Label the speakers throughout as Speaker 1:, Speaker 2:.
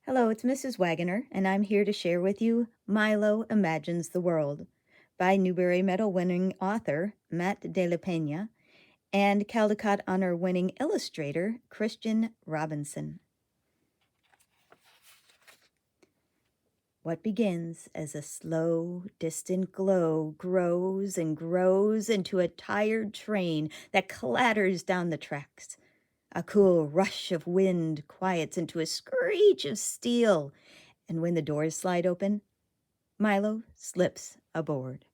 Speaker 1: Hello, it's Mrs. Wagoner, and I'm here to share with you Milo Imagines the World by Newbery Medal-winning author Matt de la Pena and Caldecott Honor-winning illustrator Christian Robinson. What begins as a slow, distant glow grows and grows into a tired train that clatters down the tracks. A cool rush of wind quiets into a screech of steel, and when the doors slide open, Milo slips aboard.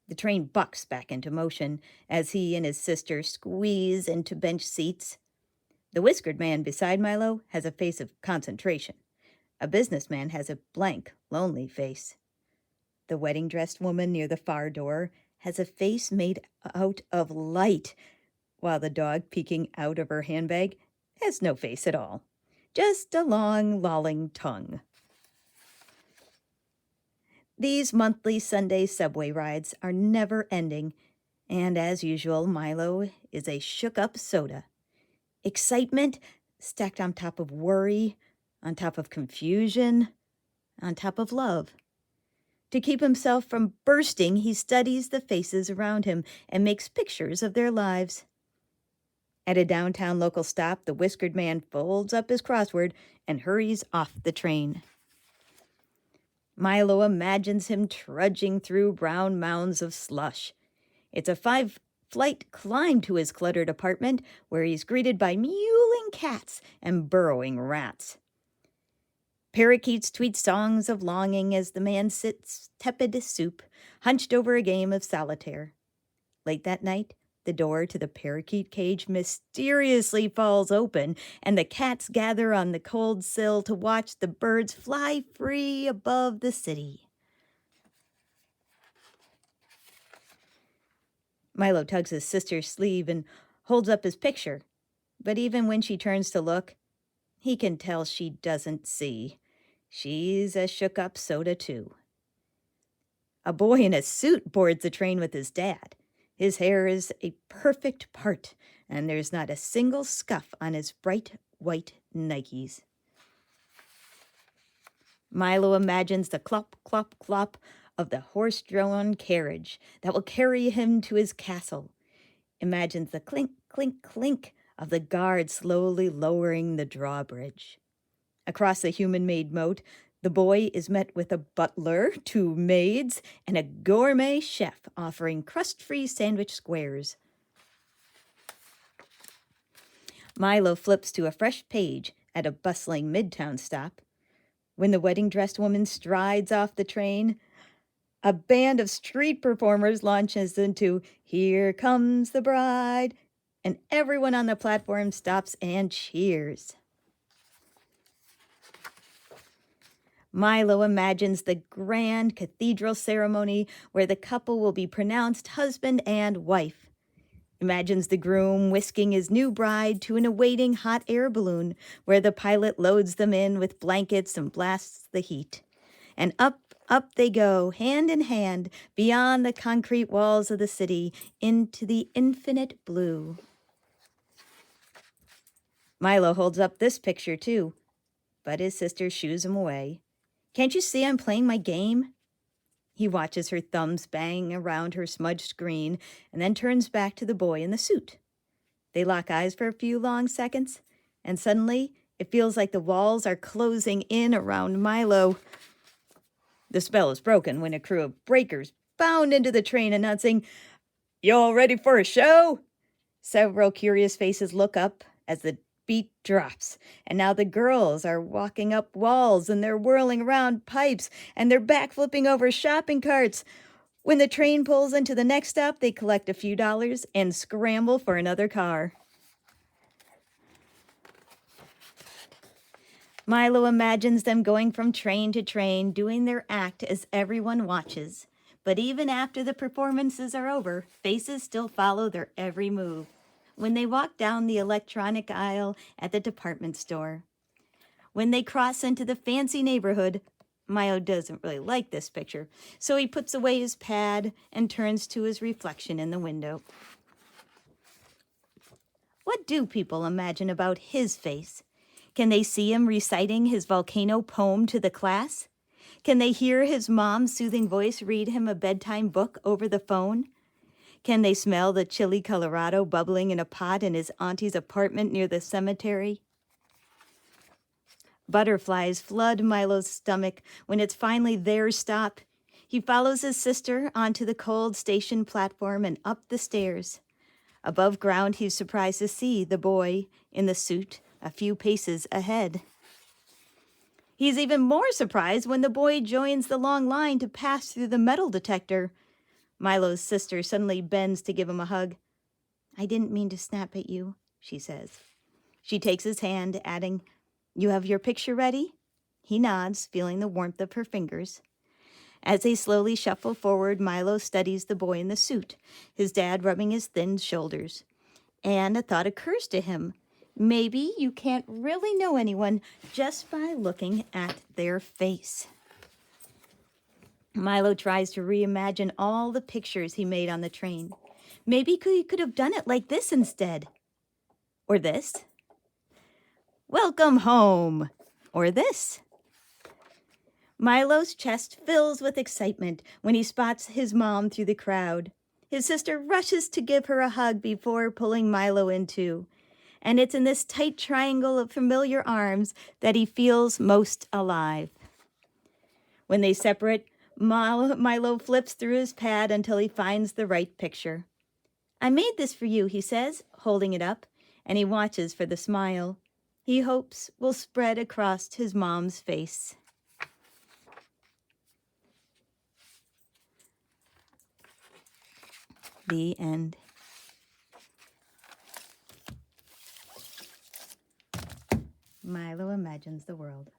Speaker 1: The train bucks back into motion as he and his sister squeeze into bench seats. The whiskered man beside Milo has a face of concentration. A businessman has a blank, lonely face. The wedding-dressed woman near the far door has a face made out of light, while the dog peeking out of her handbag has no face at all, just a long, lolling tongue. These monthly Sunday subway rides are never ending, and as usual, Milo is a shook-up soda. Excitement stacked on top of worry, on top of confusion, on top of love. To keep himself from bursting, he studies the faces around him and makes pictures of their lives. At a downtown local stop, the whiskered man folds up his crossword and hurries off the train. Milo imagines him trudging through brown mounds of slush. It's a 5-flight climb to his cluttered apartment, where he's greeted by mewling cats and burrowing rats. Parakeets tweet songs of longing as the man sits tepid soup, hunched over a game of solitaire. Late that night, the door to the parakeet cage mysteriously falls open, and the cats gather on the cold sill to watch the birds fly free above the city. Milo tugs his sister's sleeve and holds up his picture, but even when she turns to look, he can tell she doesn't see. She's a shook-up soda, too. A boy in a suit boards the train with his dad. His hair is a perfect part, and there's not a single scuff on his bright white Nikes. Milo imagines the clop, clop, clop of the horse-drawn carriage that will carry him to his castle. Imagines the clink, clink, clink of the guard slowly lowering the drawbridge. Across the human-made moat, the boy is met with a butler, 2 maids, and a gourmet chef offering crust-free sandwich squares. Milo flips to a fresh page at a bustling midtown stop. When the wedding-dressed woman strides off the train, a band of street performers launches into "Here Comes the Bride," and everyone on the platform stops and cheers. Milo imagines the grand cathedral ceremony where the couple will be pronounced husband and wife. Imagines the groom whisking his new bride to an awaiting hot air balloon where the pilot loads them in with blankets and blasts the heat. And up, up they go, hand in hand, beyond the concrete walls of the city, into the infinite blue. Milo holds up this picture too, but his sister shoos him away. "Can't you see I'm playing my game?" He watches her thumbs bang around her smudged screen and then turns back to the boy in the suit. They lock eyes for a few long seconds, and suddenly it feels like the walls are closing in around Milo. The spell is broken when a crew of breakers bound into the train announcing, "You all ready for a show?" Several curious faces look up as the beat drops, and now the girls are walking up walls and they're whirling around pipes and they're backflipping over shopping carts. When the train pulls into the next stop, they collect a few dollars and scramble for another car. Milo imagines them going from train to train, doing their act as everyone watches. But even after the performances are over, faces still follow their every move. When they walk down the electronic aisle at the department store, when they cross into the fancy neighborhood, Milo doesn't really like this picture, so he puts away his pad and turns to his reflection in the window. What do people imagine about his face? Can they see him reciting his volcano poem to the class? Can they hear his mom's soothing voice read him a bedtime book over the phone? Can they smell the chilly Colorado bubbling in a pot in his auntie's apartment near the cemetery? Butterflies flood Milo's stomach when it's finally their stop. He follows his sister onto the cold station platform and up the stairs. Above ground, he's surprised to see the boy in the suit a few paces ahead. He's even more surprised when the boy joins the long line to pass through the metal detector. Milo's sister suddenly bends to give him a hug. "I didn't mean to snap at you," she says. She takes his hand, adding, "You have your picture ready?" He nods, feeling the warmth of her fingers. As they slowly shuffle forward, Milo studies the boy in the suit, his dad rubbing his thin shoulders. And a thought occurs to him. Maybe you can't really know anyone just by looking at their face. Milo tries to reimagine all the pictures he made on the train. Maybe he could have done it like this instead. Or this. "Welcome home." Or this. Milo's chest fills with excitement when he spots his mom through the crowd. His sister rushes to give her a hug before pulling Milo in too. And it's in this tight triangle of familiar arms that he feels most alive. When they separate, Milo flips through his pad until he finds the right picture. "I made this for you," he says, holding it up, and he watches for the smile he hopes will spread across his mom's face. The end. Milo imagines the world.